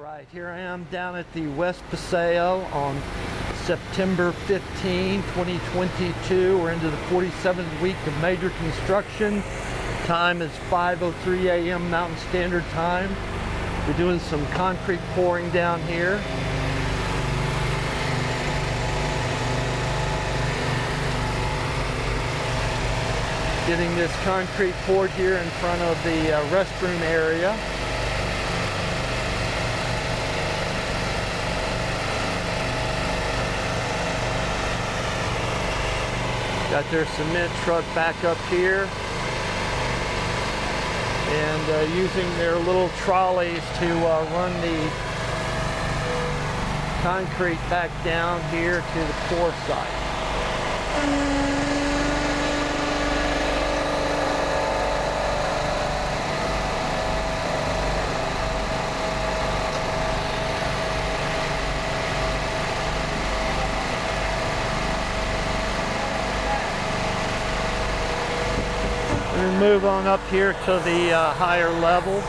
right, here I am down at the West Paseo on September 15, 2022. We're into the 47th week of major construction. Time is 5:03 a.m. Mountain Standard Time. We're doing some concrete pouring down here. Getting this concrete poured here in front of the restroom area. Got their cement truck back up here and using their little trolleys to run the concrete back down here to the pour site. We move on up here to the higher level.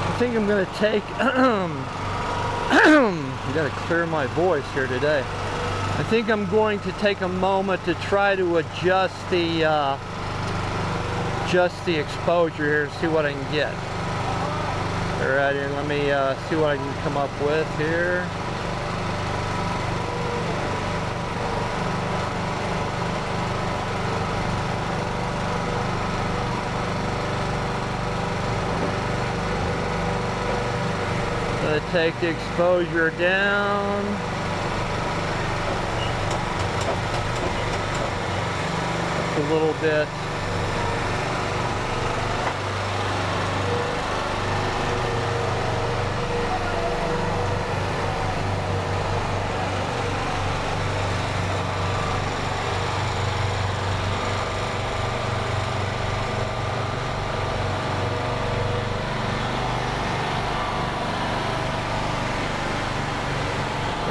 I think I'm going to take, you got to clear my voice here today. I think I'm going to take a moment to try to adjust the exposure here to see what I can get. Alright, here, let me see what I can come up with here. Take the exposure down. A little bit.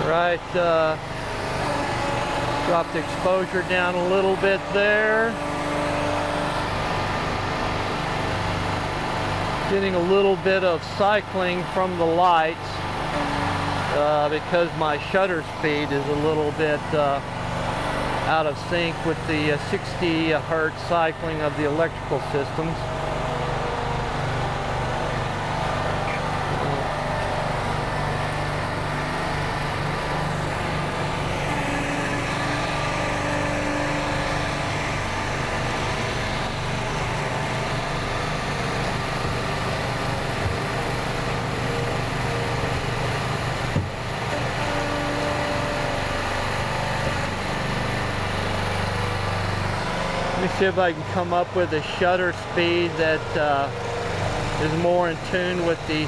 Right, drop the exposure down a little bit there. Getting a little bit of cycling from the lights because my shutter speed is a little bit out of sync with the 60 hertz cycling of the electrical systems. Let me see if I can come up with a shutter speed that is more in tune with the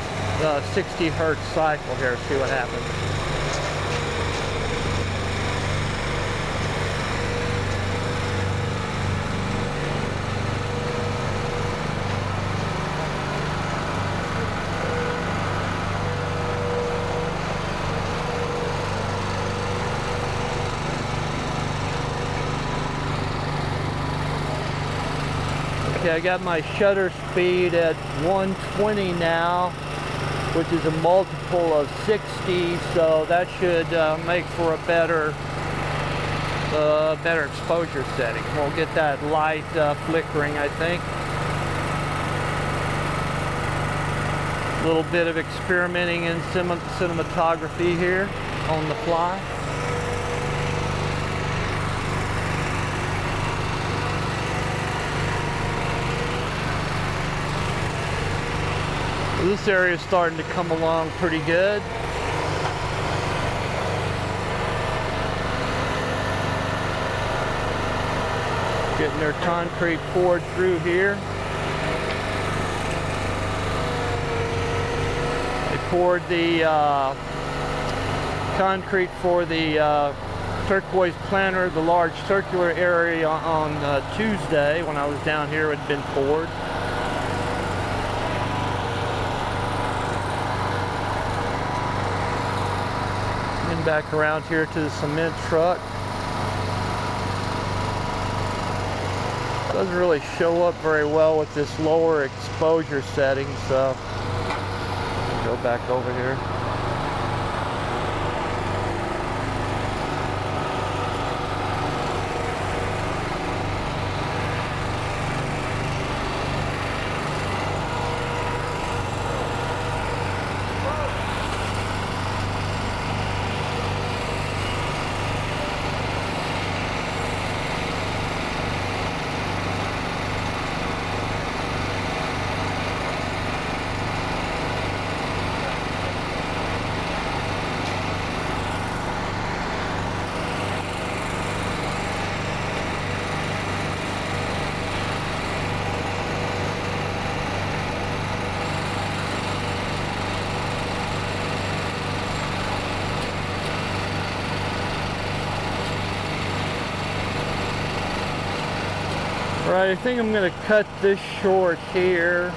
60 hertz cycle here. See what happens. Okay, I got my shutter speed at 120 now, which is a multiple of 60, so that should make for a better exposure setting. We'll get that light flickering, I think. A little bit of experimenting in cinematography here on the fly. This area is starting to come along pretty good. Getting their concrete poured through here. They poured the concrete for the turquoise planter, the large circular area on Tuesday when I was down here. It had been poured. And back around here to the cement truck. Doesn't really show up very well with this lower exposure setting, so go back over here. Right, I think I'm going to cut this short here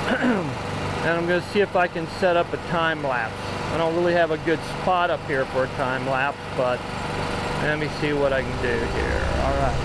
and I'm going to see if I can set up a time lapse. I don't really have a good spot up here for a time lapse, but let me see what I can do here. All right.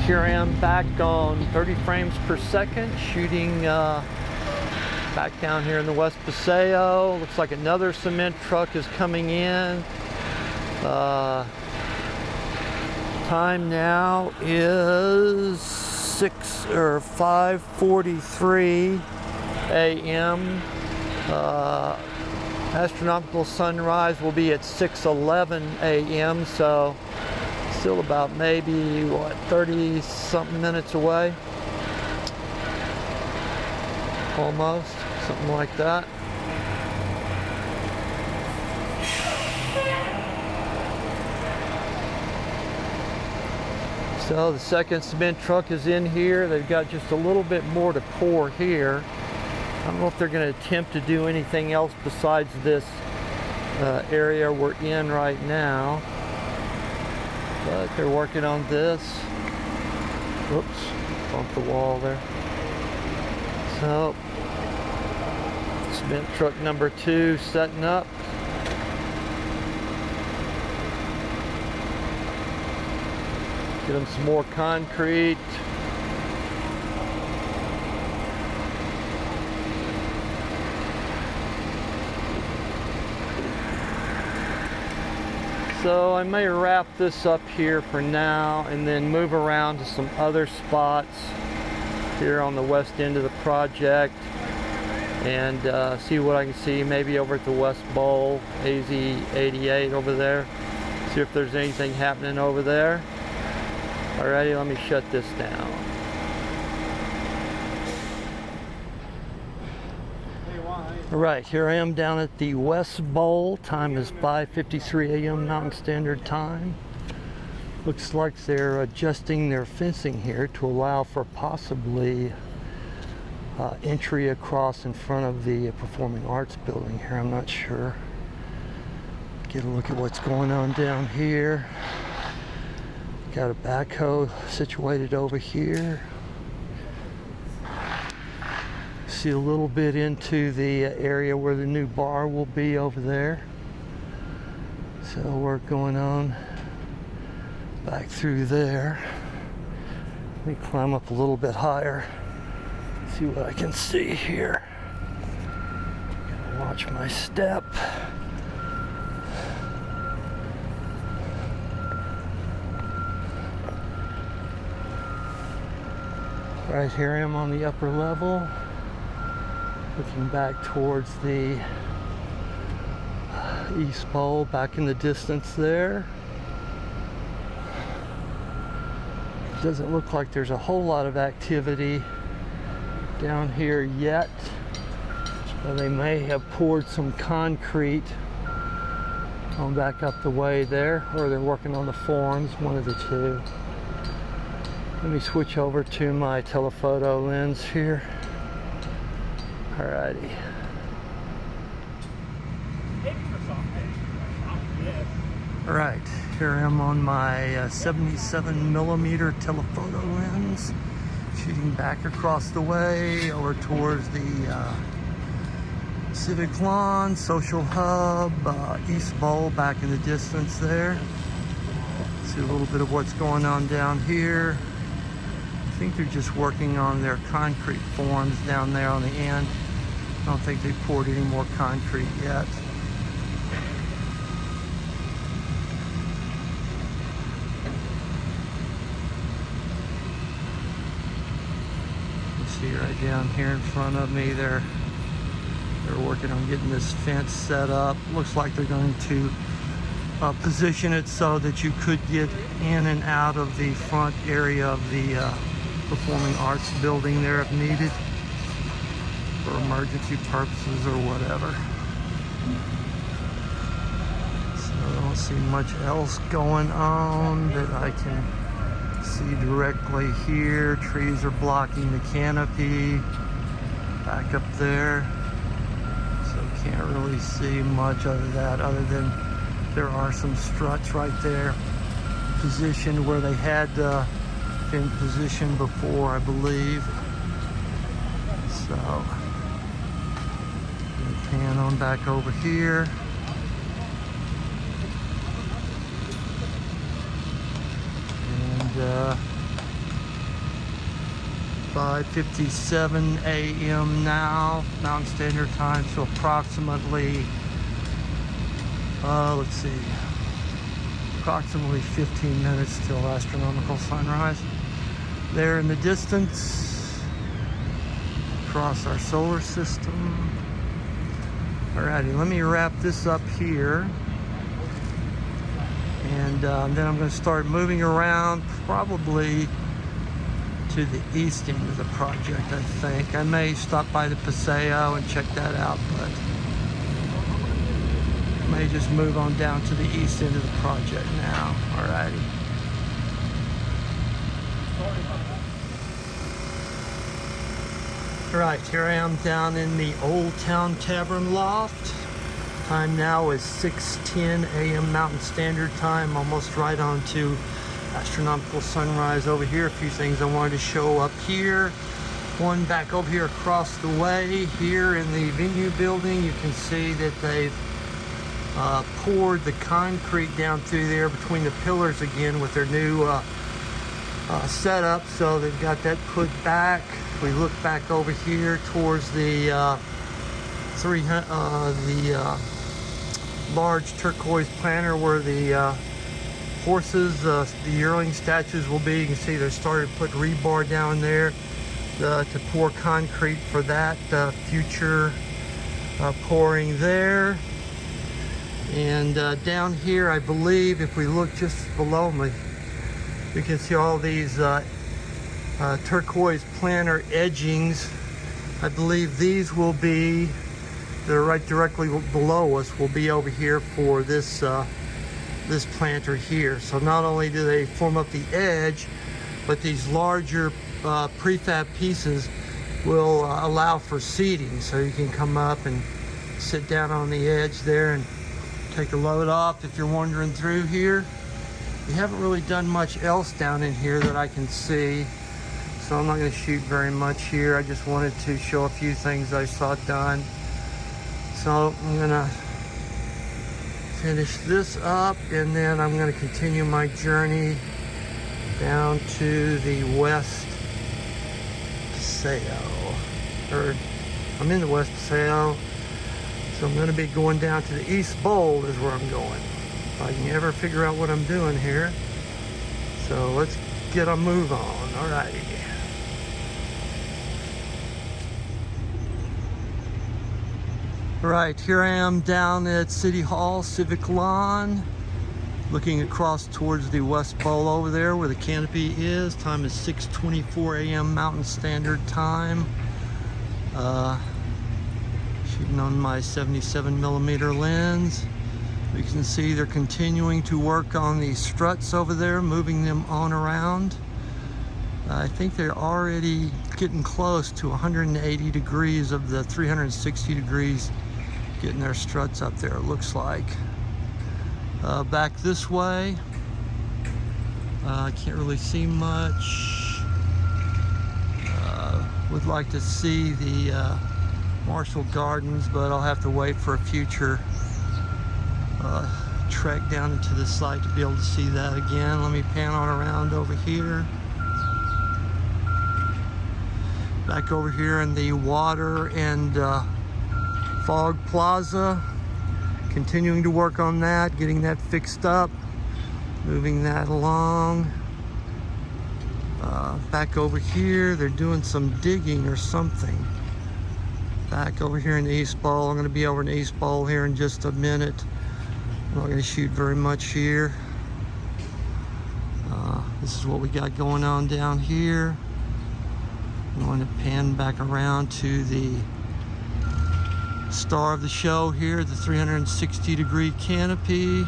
Here I am back on 30 frames per second, shooting back down here in the West Paseo. Looks like another cement truck is coming in. Time now is 5:43 a.m. Astronomical sunrise will be at 6:11 a.m. so still about maybe, what, 30 something minutes away? Almost, something like that. So the second cement truck is in here. They've got just a little bit more to pour here. I don't know if they're going to attempt to do anything else besides this area we're in right now. But they're working on this. Whoops, bumped the wall there. So, cement truck number 2 setting up. Get them some more concrete. So I may wrap this up here for now and then move around to some other spots here on the west end of the project and see what I can see, maybe over at the West Bowl, AZ88 over there. See if there's anything happening over there. Alrighty, let me shut this down. Alright, here I am down at the West Bowl. Time is 5:53 a.m. Mountain Standard Time. Looks like they're adjusting their fencing here to allow for possibly entry across in front of the Performing Arts building here. I'm not sure. Get a look at what's going on down here. Got a backhoe situated over here. see a little bit into the area where the new bar will be over there. So work going on back through there. Let me climb up a little bit higher, see what I can see here. Gotta watch my step. Right here I am on the upper level, looking back towards the East Bowl, back in the distance there. Doesn't look like there's a whole lot of activity down here yet. They may have poured some concrete on back up the way there, or they're working on the forms, one of the two. Let me switch over to my telephoto lens here. Alrighty. Alright, here I am on my 77mm telephoto lens, shooting back across the way over towards the Civic Lawn, Social Hub, East Bowl back in the distance there. See a little bit of what's going on down here. I think they're just working on their concrete forms down there on the end. I don't think they poured any more concrete yet. You see right down here in front of me, they're working on getting this fence set up. Looks like they're going to position it so that you could get in and out of the front area of the Performing Arts building there if needed for emergency purposes or whatever. So I don't see much else going on that I can see directly here. Trees are blocking the canopy back up there, so can't really see much of that other than there are some struts right there positioned where they had been positioned before, I believe. So pan on back over here. And 5:57 a.m. now, Mountain Standard Time, so approximately let's see, approximately 15 minutes till astronomical sunrise. There in the distance, across our solar system. Alrighty, let me wrap this up here. And then I'm going to start moving around, probably to the east end of the project, I think. I may stop by the Paseo and check that out, but may just move on down to the east end of the project now. Alrighty. Alright, here I am down in the Old Town Tavern Loft. Time now is 6:10 a.m. Mountain Standard Time, almost right on to astronomical sunrise over here. A few things I wanted to show up here. One back over here across the way, here in the venue building, you can see that they've poured the concrete down through there between the pillars again with their new setup. So they've got that put back. We look back over here towards the large turquoise planter where the horses, the yearling statues will be. You can see they started to put rebar down there to pour concrete for that future pouring there. And down here, I believe, if we look just below me, you can see all these turquoise planter edgings. I believe these will be, they're right directly below us, will be over here for this this planter here. So not only do they form up the edge, but these larger prefab pieces will allow for seating. So you can come up and sit down on the edge there and take a load off. If you're wandering through here, we haven't really done much else down in here that I can see. so I'm not going to shoot very much here. I just wanted to show a few things I saw done. So I'm going to finish this up, and then I'm going to continue my journey down to the West Paseo. I'm in the West Paseo, so I'm going to be going down to the East Bowl is where I'm going. If I can ever figure out what I'm doing here. So let's get a move on. Alrighty. Right, here I am down at City Hall, Civic Lawn, looking across towards the West Bowl over there where the canopy is. Time is 6:24 a.m. Mountain Standard Time. Shooting on my 77mm lens. You can see they're continuing to work on the struts over there, moving them on around. I think they're already getting close to 180 degrees of the 360 degrees, getting their struts up there, it looks like. Back this way, I can't really see much. Would like to see the Marshall Gardens, but I'll have to wait for a future trek down into the site to be able to see that again. Let me pan on around over here. Back over here in the Water and Fog Plaza. Continuing to work on that, getting that fixed up, moving that along. Back over here, they're doing some digging or something. Back over here in the East Bowl. I'm going to be over in the East Bowl here in just a minute. I'm not going to shoot very much here. This is what we got going on down here. I'm going to pan back around to the star of the show here, the 360 degree canopy.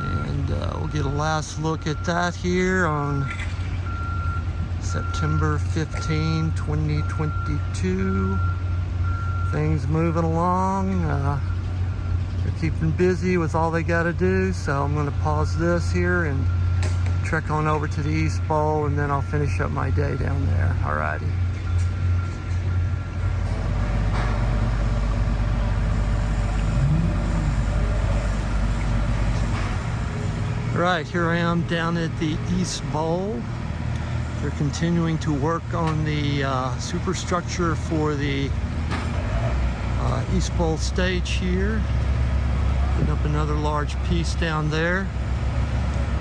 And we'll get a last look at that here on September 15, 2022. Things moving along. They're keeping busy with all they got to do, so I'm going to pause this here and trek on over to the East Bowl, and then I'll finish up my day down there. Alrighty. Right, here I am down at the East Bowl. They're continuing to work on the superstructure for the East Bowl stage here. Putting up another large piece down there.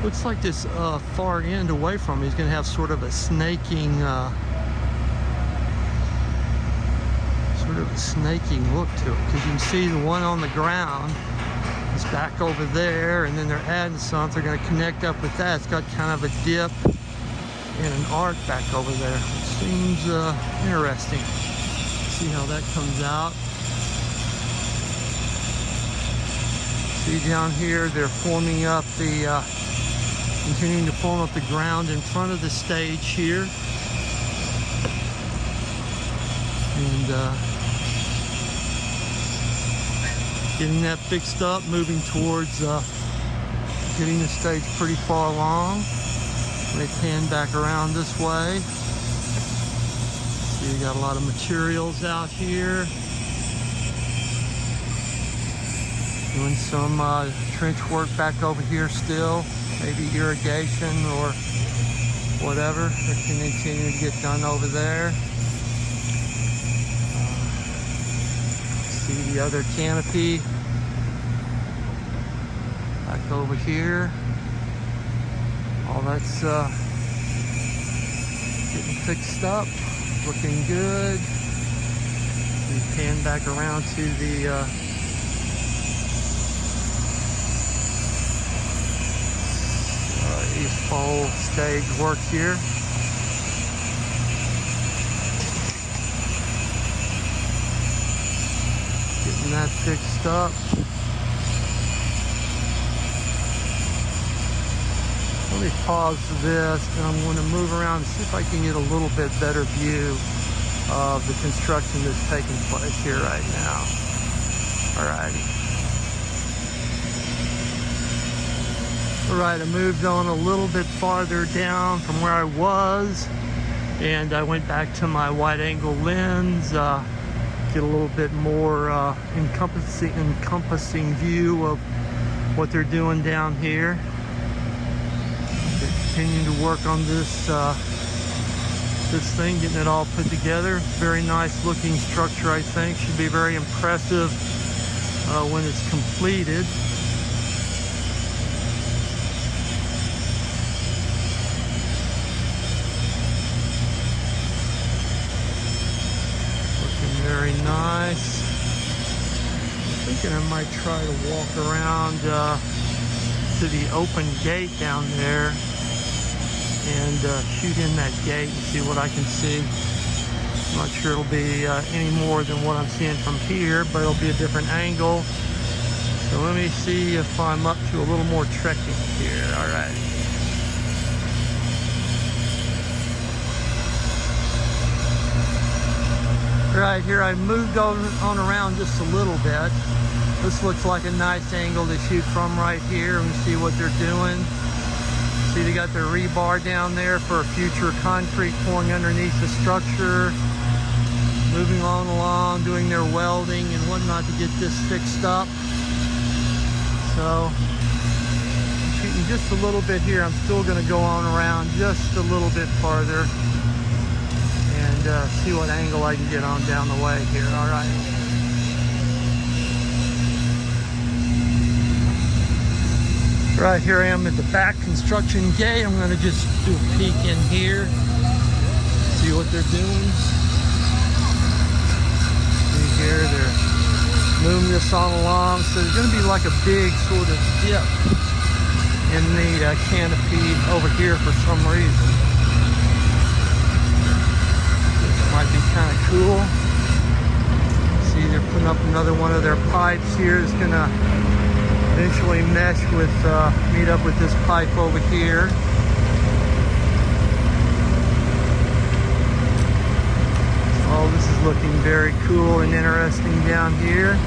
Looks like this far end away from me is going to have sort of a snaking look to it, because you can see the one on the ground is back over there, and then they're adding something. They're going to connect up with that. It's got kind of a dip and an arc back over there, which seems interesting. See how that comes out. See down here, they're forming up the, continuing to form up the ground in front of the stage here. And getting that fixed up, moving towards getting the stage pretty far along. They pan back around this way. See, we got a lot of materials out here. Doing some trench work back over here still. Maybe irrigation or whatever. They can continue to get done over there. See the other canopy back over here. All that's getting fixed up, looking good. We pan back around to the East Bowl stage work here. Getting that fixed up. Let me pause this, and I'm going to move around and see if I can get a little bit better view of the construction that's taking place here right now. Alrighty. Alright, I moved on a little bit farther down from where I was, and I went back to my wide angle lens, get a little bit more encompassing view of what they're doing down here. They're continuing to work on this this thing, getting it all put together. Very nice looking structure, I think. Should be very impressive when it's completed. Very nice. I'm thinking I might try to walk around to the open gate down there and shoot in that gate and see what I can see. I'm not sure it'll be any more than what I'm seeing from here, but it'll be a different angle. So let me see if I'm up to a little more trekking here. All right. Right here, I moved on around just a little bit. This looks like a nice angle to shoot from right here and see what they're doing. See, they got their rebar down there for future concrete pouring underneath the structure. Moving on along, doing their welding and whatnot to get this fixed up. So, I'm shooting just a little bit here. I'm still going to go on around just a little bit farther and see what angle I can get on down the way here. All right. Right here I am at the back construction gate. I'm going to just do a peek in here, see what they're doing. See here, they're moving this on along. So there's going to be like a big sort of dip in the canopy over here for some reason. Might be kind of cool. See, they're putting up another one of their pipes here. It's gonna eventually mesh with, meet up with this pipe over here. Oh, this is looking very cool and interesting down here.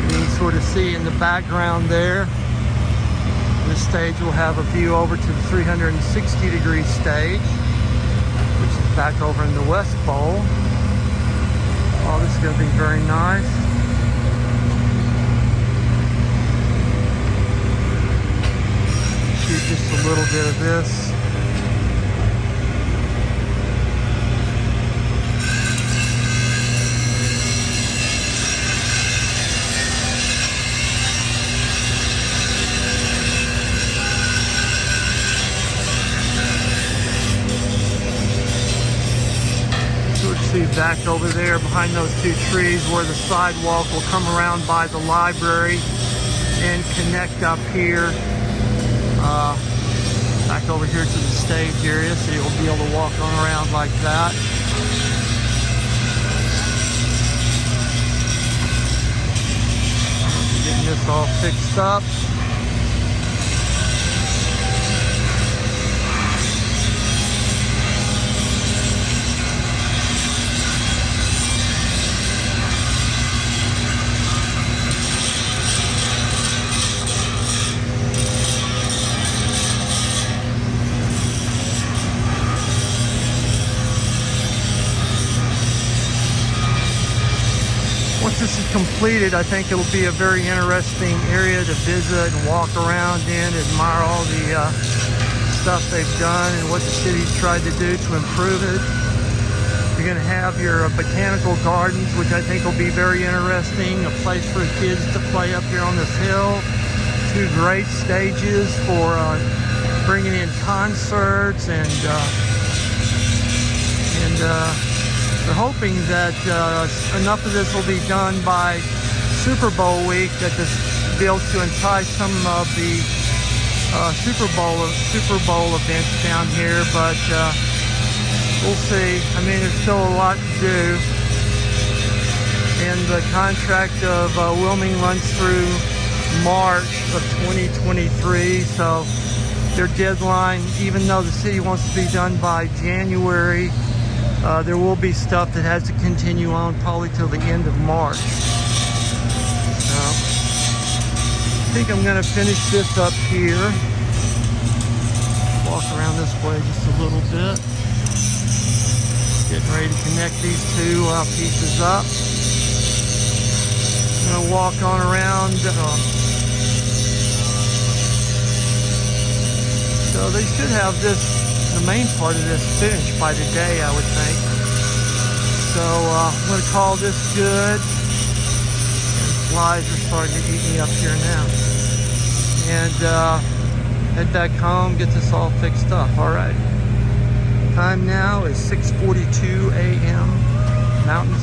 You can sort of see in the background there. This stage will have a view over to the 360-degree stage, which is back over in the west bowl. Oh, this is going to be very nice. Shoot just a little bit of this. Back over there behind those two trees where the sidewalk will come around by the library and connect up here back over here to the stage area, so you'll be able to walk on around like that. Getting this all fixed up. Once this is completed, I think it'll be a very interesting area to visit and walk around in, admire all the stuff they've done and what the city's tried to do to improve it. You're going to have your botanical gardens, which I think will be very interesting, a place for the kids to play up here on this hill. Two great stages for bringing in concerts and they're hoping that enough of this will be done by Super Bowl week that this will be able to entice some of the Super Bowl events down here, but we'll see. I mean, there's still a lot to do, and the contract of Wilming runs through March of 2023, so their deadline, even though the city wants to be done by January, there will be stuff that has to continue on probably till the end of March. think I'm gonna finish this up here. Walk around this way just a little bit. Getting ready to connect these two pieces up. I'm gonna walk on around. So they should have the main part of this finished by today, I would think. So I'm gonna call this good. Flies are starting to eat me up here now. And head back home, get this all fixed up. All right. Time now is 6:42 a.m. Mountain